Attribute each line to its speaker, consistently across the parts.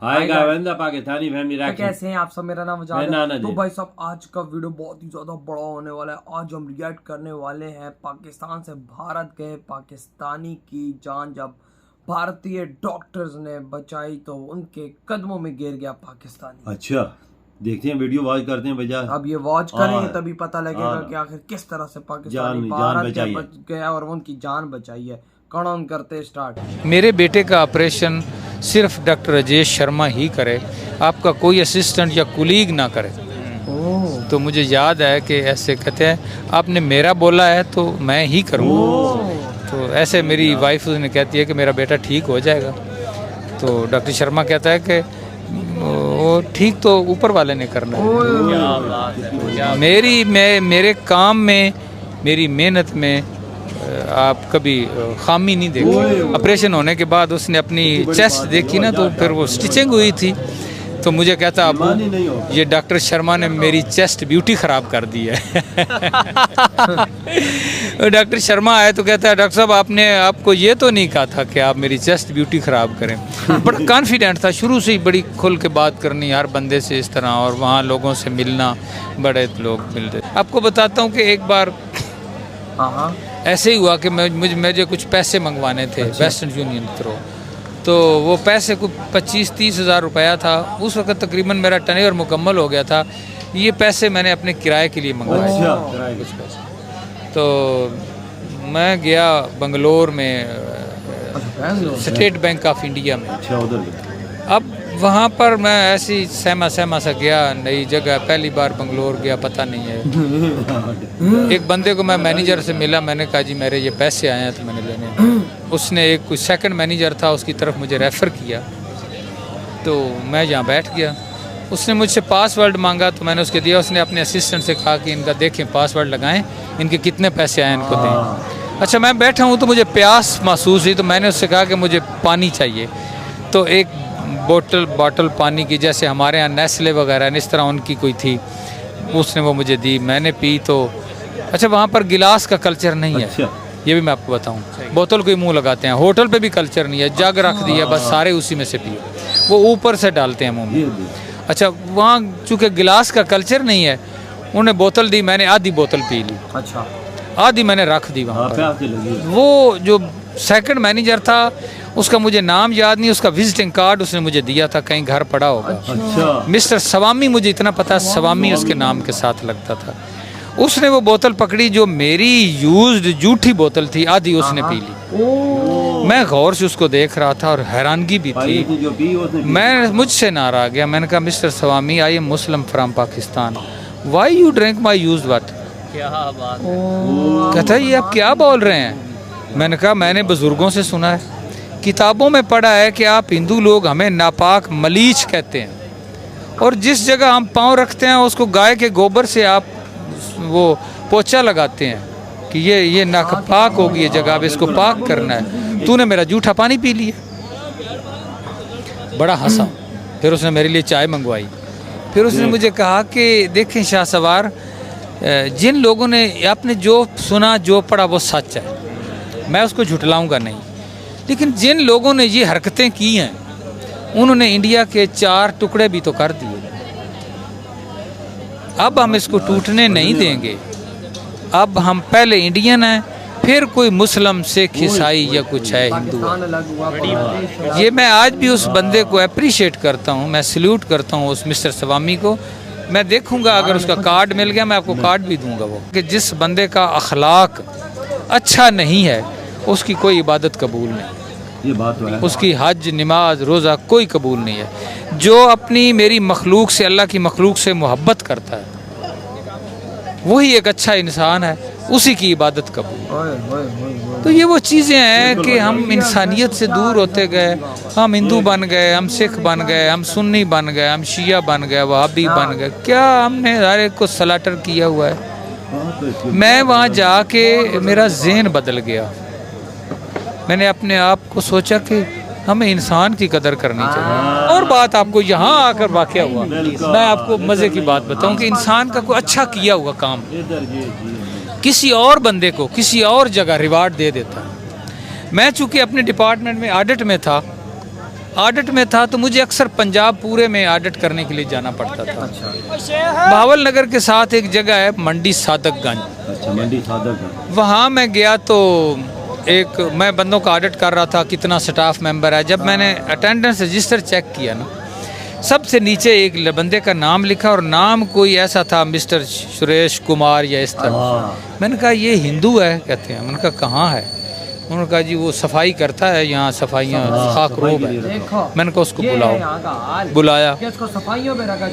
Speaker 1: Hi guys, Pakistani family
Speaker 2: तो कैसे हैं आप सब। मेरा नाम वजाद है। तो भाई साहब आज का वीडियो बहुत ही ज़्यादा बड़ा होने वाला है। आज हम रिएक्ट करने वाले हैं पाकिस्तान से भारत गए पाकिस्तानी की जान जब भारतीय डॉक्टर्स ने बचाई तो उनके कदमों में गिर गया पाकिस्तानी।
Speaker 1: अच्छा, देखते हैं वीडियो वॉच करते हैं भैया।
Speaker 2: अब ये वॉच करेंगे तभी पता लगेगा कि आखिर किस तरह से पाकिस्तानी भारत बच गया और उनकी जान बचाई है। कौन करते स्टार्ट।
Speaker 3: मेरे बेटे का ऑपरेशन सिर्फ डॉक्टर राजेश शर्मा ही करे, आपका कोई असिस्टेंट या कुलीग ना करे। तो मुझे याद है कि ऐसे कहते हैं आपने मेरा बोला है तो मैं ही करूँगा। तो ऐसे मेरी वाइफ उसने कहती है कि मेरा बेटा ठीक हो जाएगा। तो डॉक्टर शर्मा कहता है कि वो ठीक तो ऊपर वाले ने करना है। मेरे काम में, मेरी मेहनत में आप कभी खामी नहीं देखी। ऑपरेशन होने के बाद उसने अपनी चेस्ट देखी ना, तो फिर वो स्टिचिंग हुई थी। तो मुझे कहता अब ये डॉक्टर शर्मा ने मेरी चेस्ट ब्यूटी ख़राब कर दी है। डॉक्टर शर्मा आए तो कहता है डॉक्टर साहब आपको ये तो नहीं कहा था कि आप मेरी चेस्ट ब्यूटी ख़राब करें। बड़ा कॉन्फिडेंट था शुरू से ही, बड़ी खुल के बात करनी हर बंदे से इस तरह, और वहाँ लोगों से मिलना, बड़े लोग मिलते। आपको बताता हूँ कि एक बार ऐसे ही हुआ कि मुझे कुछ पैसे मंगवाने थे। अच्छा। वेस्टर्न यूनियन थ्रू, तो वो पैसे को 25-30 हज़ार रुपया था उस वक्त। तकरीबन मेरा टर्नओवर मुकम्मल हो गया था। ये पैसे मैंने अपने किराए के लिए मंगवाए।
Speaker 1: अच्छा।
Speaker 3: कुछ पैसे तो मैं गया बंगलोर में, स्टेट बैंक ऑफ इंडिया में।
Speaker 1: अच्छा, उधर।
Speaker 3: अब वहाँ पर मैं ऐसी सहमा सा गया, नई जगह, पहली बार बंगलोर गया, पता नहीं है। एक बंदे को मैं मैनेजर से मिला, मैंने कहा जी मेरे ये पैसे आए हैं तो मैंने लेने। उसने एक कोई सेकंड मैनेजर था, उसकी तरफ मुझे रेफ़र किया। तो मैं यहाँ बैठ गया। उसने मुझसे पासवर्ड मांगा तो मैंने उसके दिया। उसने अपने असिस्टेंट से कहा कि इनका देखें पासवर्ड लगाएं, इनके कितने पैसे आए इनको दें। अच्छा, मैं बैठा हूँ तो मुझे प्यास महसूस हुई, तो मैंने उससे कहा कि मुझे पानी चाहिए। तो एक बॉटल पानी की, जैसे हमारे यहाँ नेस्ले वगैरह इस तरह उनकी कोई थी, उसने वो मुझे दी, मैंने पी। तो अच्छा, वहाँ पर गिलास का कल्चर नहीं है। अच्छा। ये भी मैं आपको बताऊँ, बोतल को ही मुंह लगाते हैं। होटल पे भी कल्चर नहीं है, जग रख दिया बस, सारे उसी में से पियो, वो ऊपर से डालते हैं मुँह में। अच्छा, वहाँ चूँकि गिलास का कल्चर नहीं है, उन्हें बोतल दी, मैंने आधी बोतल पी ली। अच्छा, आधी मैंने रख दी वहाँ पर। वो जो सेकंड मैनेजर था उसका मुझे नाम याद नहीं, उसका विजिटिंग कार्ड उसने मुझे दिया था, कहीं घर पड़ा होगा। अच्छा। मिस्टर सवामी, मुझे इतना पता, सवामी उसके नाम के साथ लगता था। उसने वो बोतल पकड़ी जो मेरी यूज्ड जूठी बोतल थी, आधी उसने पी ली। मैं गौर से उसको देख रहा था और हैरानगी भी थी। मैं मुझसे नारा गया। मैंने कहा mister Swami, I am Muslim from Pakistan, why you drink my used water. क्या बात है। कहता है ये आप क्या बोल रहे हैं। मैंने कहा मैंने बुजुर्गों से सुना है, किताबों में पढ़ा है कि आप हिंदू लोग हमें नापाक मलीच कहते हैं, और जिस जगह हम पाँव रखते हैं उसको गाय के गोबर से आप वो पोछा लगाते हैं कि ये नापाक होगी ये जगह, अब इसको पाक करना है। तूने मेरा जूठा पानी पी लिया। बड़ा हंसा। फिर उसने मेरे लिए चाय मंगवाई। फिर उसने मुझे कहा कि देखें शाह सवार, जिन लोगों ने आपने जो सुना जो पढ़ा वो सच है, मैं उसको झुटलाऊंगा नहीं, लेकिन जिन लोगों ने ये हरकतें की हैं उन्होंने इंडिया के 4 टुकड़े भी तो कर दिए। अब हम इसको टूटने नहीं देंगे। अब हम पहले इंडियन हैं, फिर कोई मुस्लिम, सिख, ईसाई या कुछ है हिंदू। ये मैं आज भी उस बंदे को अप्रिशिएट करता हूँ, मैं सल्यूट करता हूँ उस मिस्टर सवामी को। मैं देखूंगा अगर उसका कार्ड मिल गया मैं आपको कार्ड भी दूंगा। वो कि जिस बंदे का अखलाक अच्छा नहीं है उसकी कोई इबादत कबूल नहीं,
Speaker 1: ये बात तो है।
Speaker 3: उसकी हज, नमाज, रोज़ा कोई कबूल नहीं है। जो अपनी मेरी मखलूक से, अल्लाह की मखलूक से मोहब्बत करता है वही एक अच्छा इंसान है, उसी की इबादत कबूल। तो ये वो चीज़ें हैं कि हम इंसानियत से दूर होते गए। हम हिंदू बन गए, हम सिख बन गए, हम सुन्नी बन गए, हम शिया बन गए, वहाबी बन गए। क्या हमने हर एक को सलाटर किया हुआ है। मैं वहाँ जाके मेरा ज़हन बदल गया। मैंने अपने आप को सोचा कि हमें इंसान की कदर करनी चाहिए। और बात आपको यहाँ आकर वाक़या हुआ, मैं आपको मज़े की बात बताऊँ कि इंसान का कोई अच्छा किया हुआ काम किसी और बंदे को किसी और जगह रिवार्ड दे देता है। मैं चूँकि अपने डिपार्टमेंट में ऑडिट में था ऑडिट में था तो मुझे अक्सर पंजाब पूरे में ऑडिट करने के लिए जाना पड़ता था।
Speaker 2: अच्छा।
Speaker 3: बहावल नगर के साथ एक जगह है मंडी सादकगंज।
Speaker 1: अच्छा, मंडी सादकगंज।
Speaker 3: वहाँ मैं गया तो एक मैं बंदों का ऑडिट कर रहा था, कितना स्टाफ मेंबर है। जब मैंने अटेंडेंस रजिस्टर चेक किया ना, सबसे नीचे एक बंदे का नाम लिखा और नाम कोई ऐसा था मिस्टर सुरेश कुमार या इस तरह। मैंने कहा ये हिंदू है, कहते हैं। मैंने कहा कहाँ है? उन्होंने कहा जी वो सफाई करता है यहाँ, सफाइयाँ खाक रोब है। मैंने कहा उसको बुलाओ। बुलाया।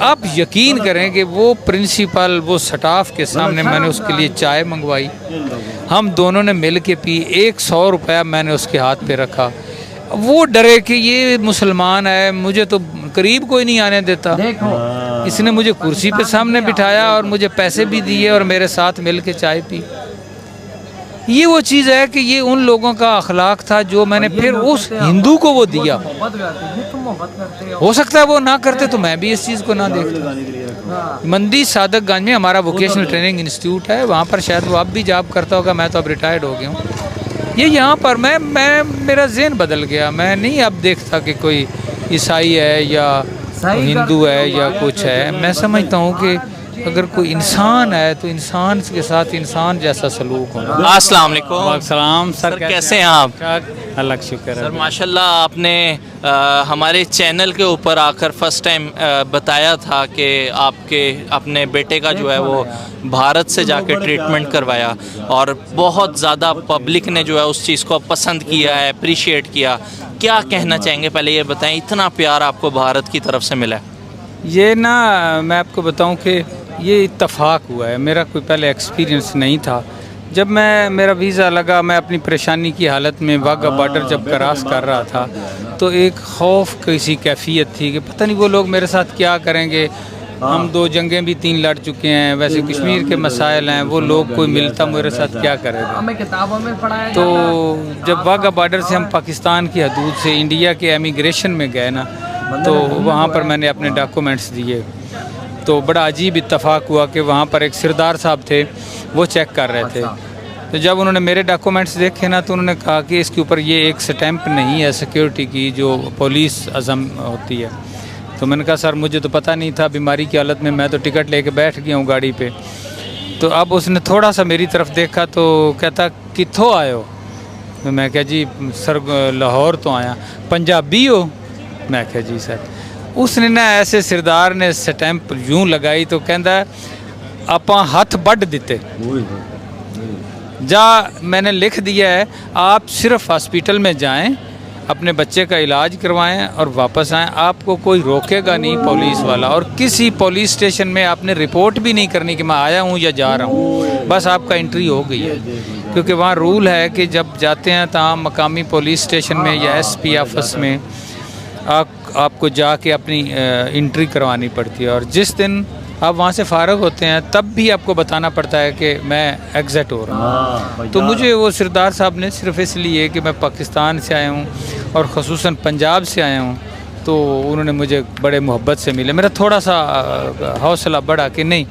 Speaker 3: आप यकीन करें कि वो प्रिंसिपल वो स्टाफ के सामने मैंने उसके लिए चाय मंगवाई, हम दोनों ने मिल के पी। 100 रुपया मैंने उसके हाथ पे रखा। वो डरे कि ये मुसलमान है, मुझे तो करीब कोई नहीं आने देता। इसने मुझे कुर्सी पे सामने बिठाया और मुझे पैसे भी दिए और मेरे साथ मिल के चाय पी। ये वो चीज़ है कि ये उन लोगों का अखलाक था जो मैंने फिर उस हिंदू को वो दिया। हो सकता है वो ना करते तो मैं भी इस चीज़ को ना देखता। मंडी सादकगंज में हमारा वोकेशनल ट्रेनिंग इंस्टीट्यूट है, वहाँ पर शायद वो अब भी जॉब करता होगा, मैं तो अब रिटायर्ड हो गया हूँ। ये यहाँ पर मैं मेरा ज़हन बदल गया। मैं नहीं अब देखता कि कोई ईसाई है या हिंदू है या कुछ है। मैं समझता हूँ कि अगर कोई इंसान है तो इंसान के साथ इंसान जैसा सलूक होना।
Speaker 4: अस्सलाम वालेकुम।
Speaker 3: सलाम सर,
Speaker 4: कैसे हैं आप?
Speaker 3: अल्लाह का शुक्र है
Speaker 4: सर माशाल्लाह, आपने हमारे चैनल के ऊपर आकर फर्स्ट टाइम बताया था कि आपके अपने बेटे का जो है वो भारत से जाके ट्रीटमेंट करवाया और बहुत ज़्यादा पब्लिक ने जो है उस चीज़ को पसंद किया है, अप्रिशिएट किया। क्या कहना चाहेंगे, पहले ये बताएं, इतना प्यार आपको भारत की तरफ से मिला है?
Speaker 3: ये ना मैं आपको बताऊं कि ये इत्तफाक हुआ है, मेरा कोई पहले एक्सपीरियंस नहीं था। जब मेरा वीज़ा लगा, मैं अपनी परेशानी की हालत में वाघा बॉर्डर जब क्रॉस कर रहा था तो एक खौफ किसी कैफियत थी कि पता नहीं वो लोग मेरे साथ क्या करेंगे। हम 2 जंगें भी 3 लड़ चुके हैं, वैसे कश्मीर के मसाइल हैं, वो लोग कोई मिलता मेरे साथ क्या करेगा।
Speaker 2: हमें किताबों में पढ़ाया
Speaker 3: तो जब वाघा बॉर्डर से हम पाकिस्तान की हदूद से इंडिया के एमिग्रेशन में गए ना, तो वहाँ पर मैंने अपने डॉक्यूमेंट्स दिए। तो बड़ा अजीब इत्तफाक हुआ कि वहाँ पर एक सरदार साहब थे, वो चेक कर रहे थे। तो जब उन्होंने मेरे डॉक्यूमेंट्स देखे ना, तो उन्होंने कहा कि इसके ऊपर ये एक स्टैंप नहीं है सिक्योरिटी की जो पुलिस अज़म होती है। तो मैंने कहा सर मुझे तो पता नहीं था, बीमारी की हालत में मैं तो टिकट लेके बैठ गया हूँ गाड़ी पे। तो अब उसने थोड़ा सा मेरी तरफ देखा तो कहता कित्थों आए हो? तो मैं कहा जी सर लाहौर तो आया। पंजाबी हो? मैं कहा जी सर। उसने ना ऐसे सरदार ने स्टैंप यूं लगाई तो कहता आपां हथ बढ़ दिते जा। मैंने लिख दिया है आप सिर्फ हॉस्पिटल में जाएं, अपने बच्चे का इलाज करवाएं और वापस आएं, आपको कोई रोकेगा नहीं पुलिस वाला। और किसी पुलिस स्टेशन में आपने रिपोर्ट भी नहीं करनी कि मैं आया हूं या जा रहा हूं, बस आपका एंट्री हो गई है। क्योंकि वहाँ रूल है कि जब जाते हैं तो हम मकामी पुलिस स्टेशन में या SP ऑफिस में आपको जाके अपनी एंट्री करवानी पड़ती है। और जिस दिन आप वहाँ से फ़ारग होते हैं तब भी आपको बताना पड़ता है कि मैं एग्ज़िट हो रहा हूँ। तो मुझे वो सरदार साहब ने सिर्फ इसलिए कि मैं पाकिस्तान से आया हूँ और ख़ुसूसन पंजाब से आया हूँ, तो उन्होंने मुझे बड़े मोहब्बत से मिले। मेरा थोड़ा सा हौसला बढ़ा कि नहीं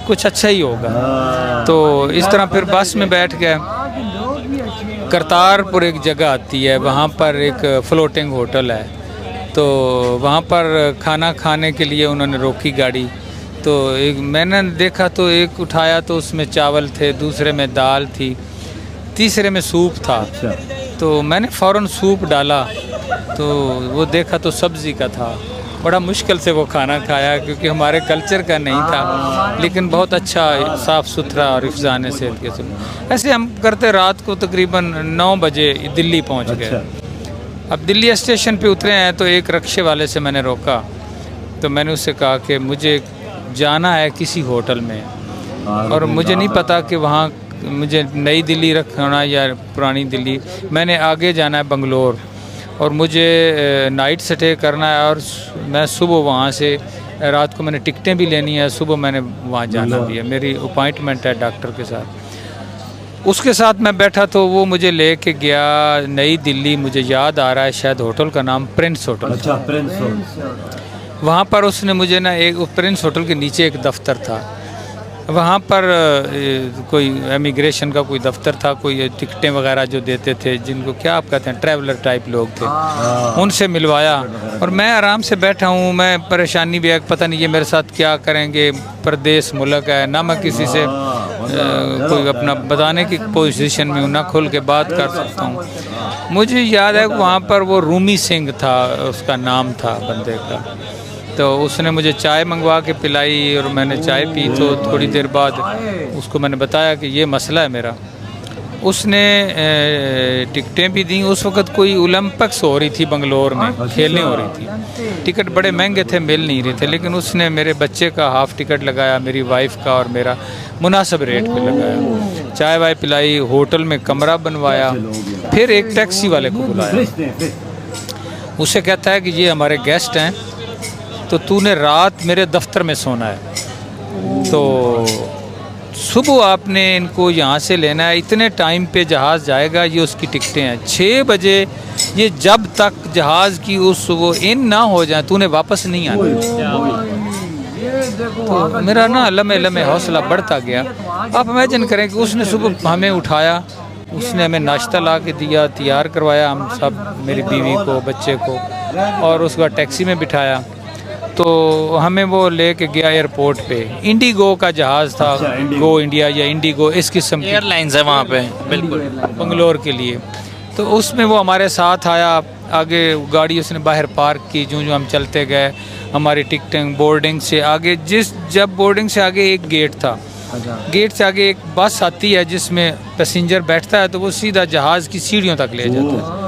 Speaker 3: कुछ अच्छा ही होगा। तो इस तरह फिर बस में बैठ गए। करतारपुर एक जगह आती है, वहाँ पर एक फ्लोटिंग होटल है, तो वहाँ पर खाना खाने के लिए उन्होंने रोकी गाड़ी। तो एक मैंने देखा तो एक उठाया तो उसमें चावल थे, दूसरे में दाल थी, तीसरे में सूप था। तो मैंने फ़ौरन सूप डाला तो वो देखा तो सब्ज़ी का था। बड़ा मुश्किल से वो खाना खाया क्योंकि हमारे कल्चर का नहीं था, लेकिन बहुत अच्छा साफ़ सुथरा और हिफ़्ज़ान सेहत के सब। ऐसे हम करते रात को तकरीबन 9 बजे दिल्ली पहुंच गए। अब दिल्ली स्टेशन पे उतरे हैं तो एक रक्शे वाले से मैंने रोका, तो मैंने उससे कहा कि मुझे जाना है किसी होटल में और मुझे नहीं पता कि वहाँ मुझे नई दिल्ली रखना या पुरानी दिल्ली, मैंने आगे जाना है बंगलोर और मुझे नाइट स्टे करना है और मैं सुबह वहाँ से रात को मैंने टिकटें भी लेनी है, सुबह मैंने वहाँ जाना भी है, मेरी अपॉइंटमेंट है डॉक्टर के साथ। उसके साथ मैं बैठा तो वो मुझे ले के गया नई दिल्ली, मुझे याद आ रहा है शायद होटल का नाम प्रिंस होटल।
Speaker 1: अच्छा, प्रिंस होटल।
Speaker 3: वहाँ पर उसने मुझे ना एक प्रिंस होटल के नीचे एक दफ्तर था, वहाँ पर कोई इमिग्रेशन का कोई दफ्तर था, कोई टिकटें वगैरह जो देते थे, जिनको क्या आप कहते हैं ट्रैवलर टाइप लोग थे, उनसे मिलवाया। और मैं आराम से बैठा हूँ, मैं परेशानी भी है, पता नहीं ये मेरे साथ क्या करेंगे, परदेश मुल्क है ना, मैं किसी से कोई अपना बताने की पोजीशन में हूँ, ना खुल के बात कर सकता हूँ। मुझे याद है वहाँ पर वो रूमी सिंह था, उसका नाम था बंदे का, तो उसने मुझे चाय मंगवा के पिलाई और मैंने चाय पी। तो थोड़ी देर बाद उसको मैंने बताया कि ये मसला है मेरा। उसने टिकटें भी दी। उस वक्त कोई ओलंपिक्स हो रही थी बंगलोर में, खेलने हो रही थी, टिकट बड़े महंगे थे, मिल नहीं रहे थे, लेकिन उसने मेरे बच्चे का हाफ़ टिकट लगाया, मेरी वाइफ का और मेरा मुनासिब रेट पे लगाया, चाय वाय पिलाई, होटल में कमरा बनवाया, फिर एक टैक्सी वाले को बुलाया। उसे कहता है कि ये हमारे गेस्ट हैं, तो तूने रात मेरे दफ्तर में सोना है, तो सुबह आपने इनको यहाँ से लेना है, इतने टाइम पे जहाज़ जाएगा, ये उसकी टिकटें हैं 6 बजे, ये जब तक जहाज़ की उस सुबह इन ना हो जाए तूने वापस नहीं आना। तो मेरा ना लम्हे लम्हे हौसला बढ़ता गया। आप इमेजिन करें कि उसने सुबह हमें उठाया, उसने हमें नाश्ता ला के दिया, तैयार करवाया हम सब, मेरी बीवी को, बच्चे को, और उसके बाद टैक्सी में बिठाया, तो हमें वो लेके गया एयरपोर्ट पे। इंडिगो का जहाज़ था, गो इंडिया या इंडिगो इस किस्म की
Speaker 4: एयरलाइंस है वहाँ पे, बिल्कुल
Speaker 3: बंगलोर के लिए। तो उसमें वो हमारे साथ आया, आगे गाड़ी उसने बाहर पार्क की, जो हम चलते गए, हमारी टिकटिंग बोर्डिंग से आगे, जब बोर्डिंग से आगे एक गेट था, गेट से आगे एक बस आती है जिसमें पैसेंजर बैठता है, तो वो सीधा जहाज़ की सीढ़ियों तक ले जाता है।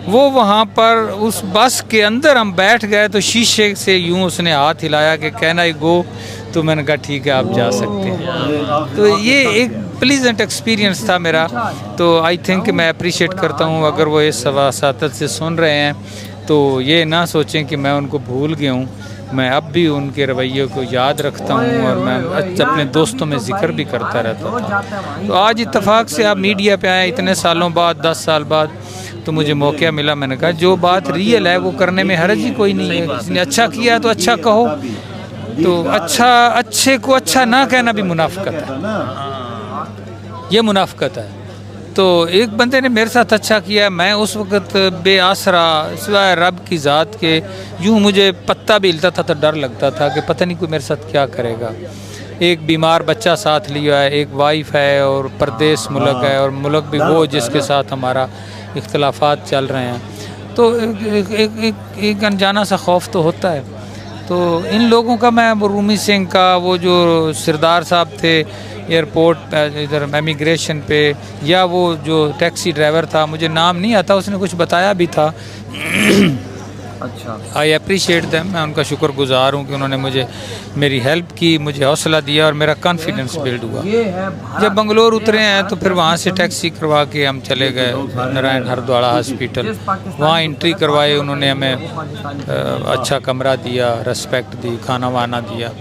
Speaker 3: वो वहाँ पर उस बस के अंदर हम बैठ गए, तो शीशे से यूँ उसने हाथ हिलाया कि कहना ही गो, तो मैंने कहा ठीक है आप जा सकते हैं। तो ये एक प्लीजेंट एक्सपीरियंस था मेरा। तो आई थिंक मैं अप्रिशिएट करता हूँ, अगर वो इस सवासातत से सुन रहे हैं तो ये ना सोचें कि मैं उनको भूल गया हूँ, मैं अब भी उनके रवैये को याद रखता हूँ और मैं अपने दोस्तों में जिक्र भी करता रहता था। तो आज इत्तेफाक से आप मीडिया पे आए इतने सालों बाद, 10 साल बाद, तो मुझे मौका मिला। मैंने कहा जो बात रियल है वो करने में हर्ज ही कोई नहीं है। किसी ने अच्छा किया तो अच्छा कहो, तो अच्छे को अच्छा ना कहना भी मुनाफिकत है, ये मुनाफिकत है। तो एक बंदे ने मेरे साथ अच्छा किया, मैं उस वक्त बेआसरा, सिवाय रब की ज़ात के, यूँ मुझे पत्ता भी हिलता था तो डर लगता था कि पता नहीं कोई मेरे साथ क्या करेगा। एक बीमार बच्चा साथ लिया है, एक वाइफ है और परदेश मुल्क है, और मुल्क भी वो जिसके साथ हमारा इख्तलाफात चल रहे हैं। तो एक अनजाना सा खौफ तो होता है। तो इन लोगों का, मैं वो रूमी सिंह का, वो जो सरदार साहब थे एयरपोर्ट इधर इमिग्रेशन पे, या वो जो टैक्सी ड्राइवर था, मुझे नाम नहीं आता, उसने कुछ बताया भी था।
Speaker 2: अच्छा,
Speaker 3: आई अप्रिशिएट दैम, मैं उनका शुक्रगुजार हूँ कि उन्होंने मुझे मेरी हेल्प की, मुझे हौसला दिया और मेरा कॉन्फिडेंस बिल्ड हुआ। जब बंगलोर उतरे हैं तो फिर वहाँ से टैक्सी करवा के हम चले गए नारायण हरद्वाड़ा हॉस्पिटल, वहाँ एंट्री करवाए, उन्होंने हमें अच्छा कमरा दिया, रेस्पेक्ट दी, खाना वाना दिया।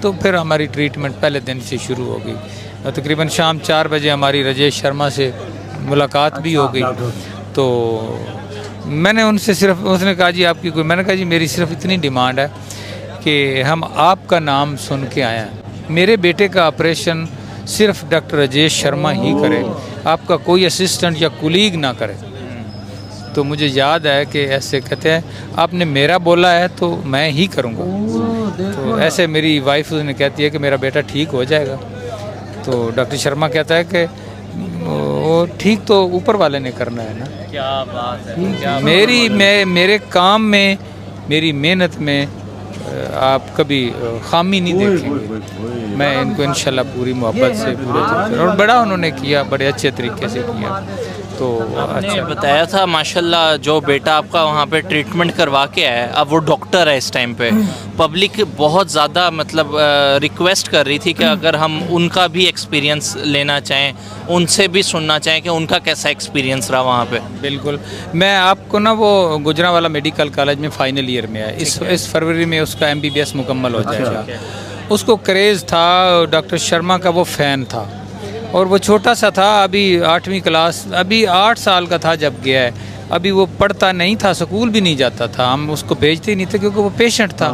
Speaker 3: तो फिर हमारी ट्रीटमेंट पहले दिन से शुरू हो गई। तकरीबन शाम 4 बजे हमारी राजेश शर्मा से मुलाकात भी हो गई। तो मैंने उनसे सिर्फ, उसने कहा जी आपकी कोई, मैंने कहा जी मेरी सिर्फ इतनी डिमांड है कि हम आपका नाम सुन के आए हैं, मेरे बेटे का ऑपरेशन सिर्फ डॉक्टर राजेश शर्मा ही करे, आपका कोई असिस्टेंट या कुलीग ना करे। तो मुझे याद है कि ऐसे कहते हैं आपने मेरा बोला है तो मैं ही करूँगा। तो ऐसे मेरी वाइफ उसने कहती है कि मेरा बेटा ठीक हो जाएगा। तो डॉक्टर शर्मा कहता है कि वो ठीक तो ऊपर वाले ने करना है ना।
Speaker 4: क्या बात है,
Speaker 3: मेरे काम में, मेरी मेहनत में आप कभी खामी नहीं देखेंगे। मैं इनको इंशाल्लाह पूरी मोहब्बत से, पूरे, और बड़ा उन्होंने किया, बड़े अच्छे तरीके से किया। तो
Speaker 4: आपने बताया था माशाल्लाह जो बेटा आपका वहाँ पे ट्रीटमेंट करवा के आया, अब वो डॉक्टर है इस टाइम पे। पब्लिक बहुत ज़्यादा मतलब रिक्वेस्ट कर रही थी कि अगर हम उनका भी एक्सपीरियंस लेना चाहें, उनसे भी सुनना चाहें कि उनका कैसा एक्सपीरियंस रहा वहाँ पे।
Speaker 3: बिल्कुल, मैं आपको ना वो गुजरांवाला मेडिकल कॉलेज में फ़ाइनल ईयर में है, इस फरवरी में उसका MBBS मुकम्मल हो जाएगा। उसको क्रेज़ था, डॉक्टर शर्मा का वो फ़ैन था, और वो छोटा सा था, अभी 8वीं क्लास, अभी 8 साल का था जब गया है। अभी वो पढ़ता नहीं था, स्कूल भी नहीं जाता था, हम उसको भेजते ही नहीं थे क्योंकि वो पेशेंट था।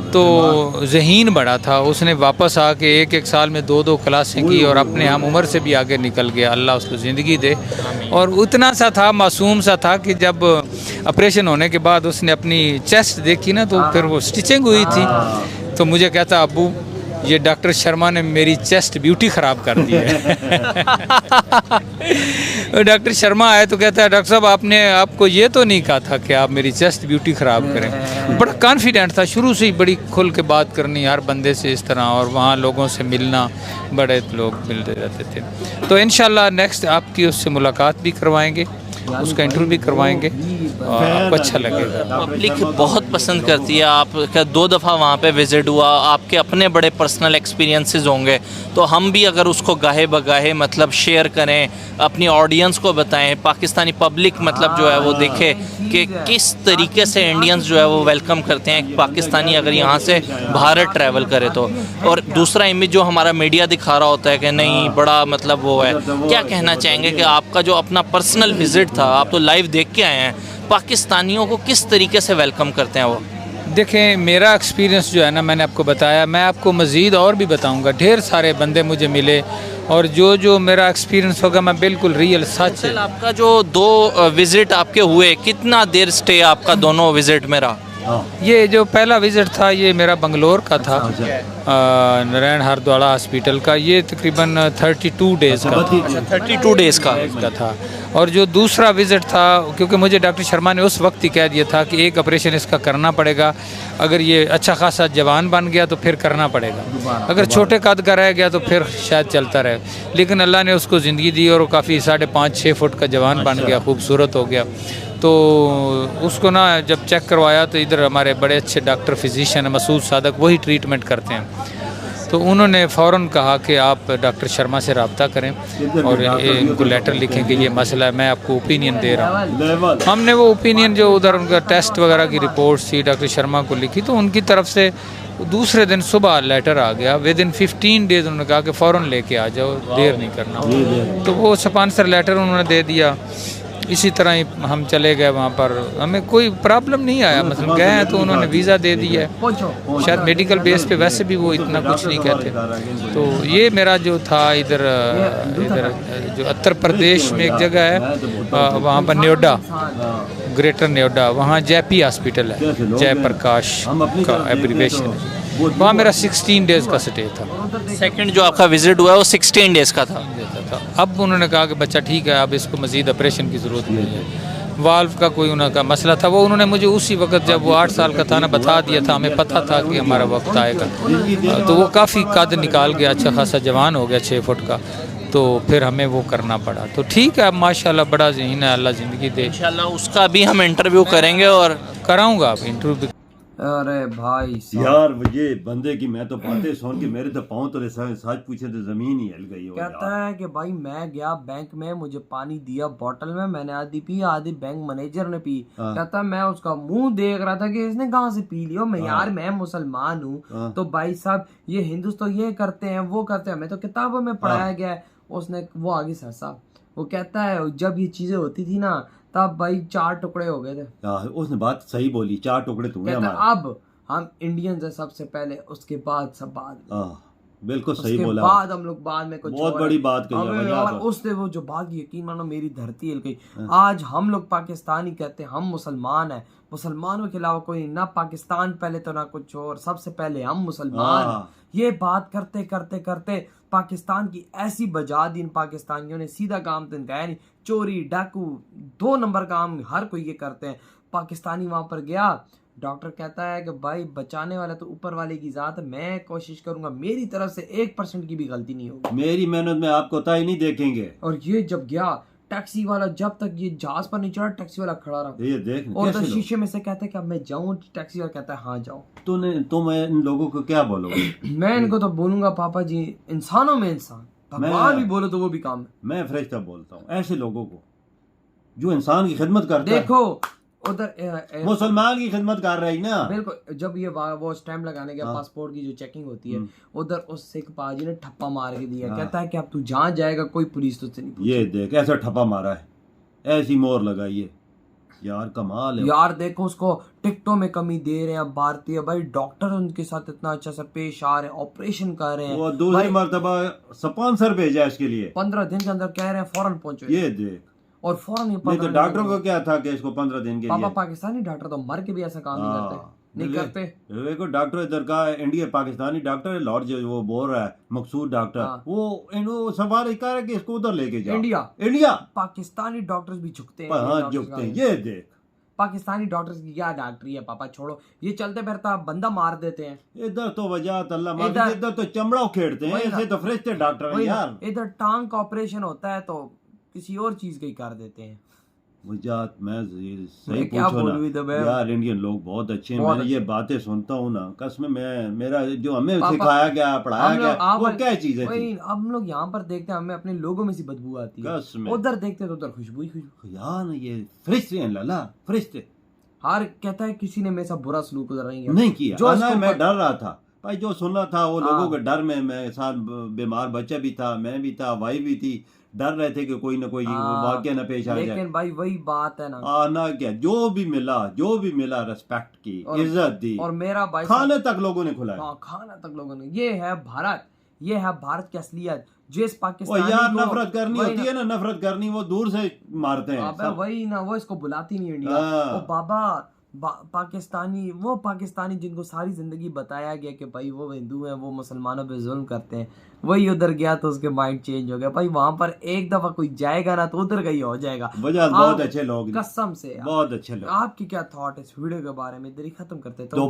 Speaker 3: तो ज़हीन बड़ा था, उसने वापस आके एक एक साल में 2-2 क्लासें की और अपने हम उम्र से भी आगे निकल गया। अल्लाह उसको ज़िंदगी दे। और उतना सा था, मासूम सा था कि जब ऑपरेशन होने के बाद उसने अपनी चेस्ट देखी ना, तो फिर वो स्टिचिंग हुई थी, तो मुझे कहता अब्बू ये डॉक्टर शर्मा ने मेरी चेस्ट ब्यूटी ख़राब कर दी है। डॉक्टर शर्मा आए तो कहता है डॉक्टर साहब आपको ये तो नहीं कहा था कि आप मेरी चेस्ट ब्यूटी ख़राब करें। बड़ा कॉन्फिडेंट था शुरू से ही, बड़ी खुल के बात करनी हर बंदे से इस तरह, और वहाँ लोगों से मिलना, बड़े लोग मिलते रहते थे। तो इंशाल्लाह नेक्स्ट आपकी उससे मुलाकात भी करवाएंगे, उसका इंटरव्यू भी करवाएंगे और आपको अच्छा लगेगा।
Speaker 4: पब्लिक बहुत पसंद करती है। आपका 2 दफ़ा वहाँ पे विज़िट हुआ, आपके अपने बड़े पर्सनल एक्सपीरियंसेस होंगे, तो हम भी अगर उसको गाहे बगाहे मतलब शेयर करें, अपनी ऑडियंस को बताएं, पाकिस्तानी पब्लिक मतलब जो है वो देखे कि किस तरीके से इंडियंस जो है वो वेलकम करते हैं पाकिस्तानी अगर यहाँ से भारत ट्रैवल करे तो। और दूसरा इमेज जो हमारा मीडिया दिखा रहा होता है कि नहीं बड़ा मतलब वो है, क्या कहना चाहेंगे कि आपका जो अपना पर्सनल विज़िट था, आप तो लाइव देख के आए हैं, पाकिस्तानियों को किस तरीके से वेलकम करते हैं वो?
Speaker 3: देखें, मेरा एक्सपीरियंस जो है ना, मैंने आपको बताया, मैं आपको मज़ीद और भी बताऊंगा। ढेर सारे बंदे मुझे मिले और जो मेरा एक्सपीरियंस होगा मैं बिल्कुल रियल सच है।
Speaker 4: आपका जो 2 विज़िट आपके हुए, कितना देर स्टे आपका दोनों विज़िट में रहा?
Speaker 3: ये जो पहला विज़िट था ये मेरा बंगलोर का था, नारायण हरद्वाड़ा हॉस्पिटल का, ये तकरीबन 32 डेज़ का था।
Speaker 4: 32 डेज़ का
Speaker 3: था। और जो दूसरा विज़िट था, क्योंकि मुझे डॉक्टर शर्मा ने उस वक्त ही कह दिया था कि एक ऑपरेशन इसका करना पड़ेगा, अगर ये अच्छा खासा जवान बन गया तो फिर करना पड़ेगा, अगर छोटे कद का रह गया तो फिर शायद चलता रहे। लेकिन अल्लाह ने उसको ज़िंदगी दी और वो काफ़ी 5.5-6 फुट का जवान बन गया, खूबसूरत हो गया। तो उसको ना जब चेक करवाया तो इधर हमारे बड़े अच्छे डॉक्टर फिजिशियन मसूद सादक, वही ट्रीटमेंट करते हैं। तो उन्होंने फ़ौरन कहा कि आप डॉक्टर शर्मा से रब्ता करें और इनको लेटर लिखें कि ये मसला है, मैं आपको ओपिनियन दे रहा हूँ। हमने वो ओपिनियन जो उधर उनका टेस्ट वगैरह की रिपोर्ट्स थी डॉक्टर शर्मा को लिखी, तो उनकी तरफ से दूसरे दिन सुबह लेटर आ गया। विदिन 15 डेज़ उन्होंने कहा कि फ़ौरन लेके आ जाओ, देर नहीं करना। तो वो स्पॉन्सर लेटर उन्होंने दे दिया। इसी तरह ही हम चले गए वहाँ पर, हमें कोई प्रॉब्लम नहीं आया, मतलब गए हैं तो उन्होंने वीज़ा दे दिया है। शायद मेडिकल बेस पे वैसे भी वो इतना कुछ नहीं कहते। तो ये मेरा जो था इधर जो उत्तर प्रदेश में एक जगह है, वहाँ पर नोएडा, ग्रेटर नोएडा, वहाँ जयपी हॉस्पिटल है, जयप्रकाश का एब्रीवेशन, वहाँ मेरा 16 डेज़ का स्टे था।
Speaker 4: सेकंड जो आपका विज़िट हुआ है वो 16 डेज़ का था।
Speaker 3: अब उन्होंने कहा कि बच्चा ठीक है, अब इसको मज़ीद ऑपरेशन की ज़रूरत नहीं है। वाल्व का कोई उनका मसला था, वो उन्होंने मुझे उसी वक्त जब वो 8 साल का था ना बता दिया था, हमें पता था कि हमारा वक्त आएगा। तो वो काफ़ी कद निकाल गया, अच्छा खासा जवान हो गया 6 फुट का, तो फिर हमें वो करना पड़ा। तो ठीक है, अब माशाल्लाह बड़ा ज़हीन है, अल्लाह ज़िंदगी दे।
Speaker 4: इंशाल्लाह उसका भी हम इंटरव्यू करेंगे और
Speaker 3: कराऊँगा अब इंटरव्यू।
Speaker 2: अरे भाई
Speaker 1: यार ये बंदे की मैं तो बातें सुन के मेरे तो पाँव तो सच पूछे तो जमीन ही हिल गई हो।
Speaker 2: कहता है कि भाई मैं गया बैंक में, मुझे पानी दिया बोतल में, मैंने आधी पी, आधी बैंक मैनेजर ने पी। कहता मैं उसका मुंह देख रहा था कि इसने कहाँ से पी लिया। मैं यार मैं मुसलमान हूँ तो भाई साहब ये हिंदुस्तान ये करते हैं वो करते हैं, हमें तो किताबों में पढ़ाया गया है। उसने वो आगे सर साहब वो कहता है जब ये चीजें होती थी ना तब भाई 4 टुकड़े हो गए थे।
Speaker 1: उसने बात सही बोली, 4 टुकड़े तो हुए हमारे।
Speaker 2: अब हम इंडियंस है सबसे पहले, उसके बाद सब बाद
Speaker 1: बिल्कुल सही बोला।
Speaker 2: बाद हम लोग बाद में कुछ
Speaker 1: बहुत बड़ी बात कही
Speaker 2: और उसने वो जो बात यकीन मानो मेरी धरती हिल गई। आज हम लोग पाकिस्तानी कहते हैं, हम मुसलमान हैं, मुसलमानों के अलावा कोई ना पाकिस्तान पहले तो ना कुछ और, सबसे पहले हम मुसलमान। ये बात करते करते करते पाकिस्तान की ऐसी बजा दी इन पाकिस्तानियों ने, सीधा काम तो इनका है नहीं, चोरी डाकू 2 नंबर काम हर कोई ये करते हैं। पाकिस्तानी वहां पर गया, डॉक्टर कहता है कि भाई बचाने वाला तो ऊपर वाले की जात है, मैं कोशिश करूंगा मेरी तरफ से 1% की भी गलती नहीं होगी,
Speaker 1: मेरी मेहनत में आप कोताही नहीं देखेंगे।
Speaker 2: और ये जब गया टैक्सी वाला, जब तक ये जहाज पर नहीं चढ़ा टैक्सी वाला खड़ा रहा,
Speaker 1: ये देख
Speaker 2: और तो शीशे में से कहता है कि अब मैं जाऊं, टैक्सी वाला कहता है हाँ जाओ।
Speaker 1: तुम इन लोगों को क्या बोलोगे?
Speaker 2: मैं इनको तो बोलूंगा पापा जी इंसानों में इंसान, भगवान भी बोलो तो वो भी काम है।
Speaker 1: मैं फरिश्ता बोलता हूँ ऐसे लोगों को जो इंसान की खिदमत करता है।
Speaker 2: देखो उधर
Speaker 1: मुसलमान की खिदमत कर रही ना,
Speaker 2: बिल्कुल। जब ये वो स्टैम्प लगाने के पासपोर्ट की जो चेकिंग होती है, उधर उस सिख पाजी ने ठप्पा मार के दिया। कहता है कि अब तू जहाँ जाएगा कोई पुलिस तुझसे नहीं पूछेगी।
Speaker 1: ये देख ऐसा ठप्पा मारा है, ऐसी मोहर लगाई है, यार कमाल है
Speaker 2: यार देखो उसको टिकटों में कमी दे रहे हैं भारतीय भाई, डॉक्टर उनके साथ इतना अच्छा से पेश आ रहे हैं, ऑपरेशन कर रहे हैं।
Speaker 1: वो दूसरी मर्तबा स्पॉन्सर भेजा इसके लिए,
Speaker 2: 15 दिन के अंदर कह रहे हैं फौरन पहुंचो,
Speaker 1: ये देख।
Speaker 2: और फौरन
Speaker 1: नहीं तो डॉक्टरों को क्या था कि इसको 15 दिन के
Speaker 2: पापा
Speaker 1: लिए।
Speaker 2: पाकिस्तानी डॉक्टर तो मर के भी ऐसा काम नहीं करते, नहीं करते।
Speaker 1: देखो डॉक्टर इधर का इंडिया पाकिस्तानी डॉक्टर है, लॉर्ड जो वो बोल रहा है मकसूद डॉक्टर, वो सवाल कर रहा है कि इसको उधर लेके जाओ। इंडिया
Speaker 2: पाकिस्तानी डॉक्टर्स भी झुकते हैं,
Speaker 1: हाँ झुकते हैं, ये देख।
Speaker 2: पाकिस्तानी डॉक्टर्स की क्या डॉक्टरी है पापा, छोड़ो, ये चलते फिरता बंदा मार देते हैं।
Speaker 1: इधर तो वजह अल्लाह मार, इधर तो चमड़ा उखेड़ते हैं, ऐसे तो फरिश्ते डॉक्टर हैं यार।
Speaker 2: इधर टांग का ऑपरेशन होता है तो किसी और चीज का ही कर देते हैं।
Speaker 1: वजह मैं सही पूछो ना यार, इंडियन लोग बहुत अच्छे हैं। मैं ये बातें सुनता हूँ ना, कसम मैं, मेरा जो हमें सिखाया गया पढ़ाया गया वो क्या चीज है।
Speaker 2: हम लोग यहाँ पर देखते हैं, हमें अपने लोगों में से बदबू आती है, उधर देखते तो उधर खुशबू ही खुशबू।
Speaker 1: यार ये फरिश्ते हैं लाला, फरिश्ते।
Speaker 2: हर कहता है किसी ने मेरे साथ बुरा सलूक
Speaker 1: नहीं किया, जो मैं डर रहा था भाई, जो सुनना था वो लोगों के डर में, मैं साथ बीमार बच्चा भी था, मैं भी था, भाई भी थी, डर रहे थे कि कोई ना कोई वाकया ना पेश आ जाए।
Speaker 2: लेकिन भाई वही बात है ना,
Speaker 1: आना क्या, जो भी मिला रिस्पेक्ट की, इज्जत दी,
Speaker 2: और मेरा भाई
Speaker 1: खाने तक लोगों ने खुलाया,
Speaker 2: खाना तक लोगों ने। ये है भारत, ये है भारत की असलियत। जिस पाकिस्तानी
Speaker 1: यार नफरत करनी होती है ना, नफरत करनी वो दूर से मारते हैं
Speaker 2: वही ना, वो इसको बुलाती नहीं इंडिया। ओ बाबा पाकिस्तानी जिनको सारी जिंदगी बताया गया कि भाई वो हिंदू हैं, वो मुसलमानों पे जुल्म करते हैं, वही उधर गया तो उसके माइंड चेंज हो गया। भाई वहां पर एक दफा कोई जाएगा ना तो उधर का ही हो जाएगा।
Speaker 1: बहुत अच्छे लोग,
Speaker 2: कसम से
Speaker 1: बहुत अच्छे लोग।
Speaker 2: आपकी क्या थॉट है इस वीडियो के बारे में, इधर ही खत्म करते तो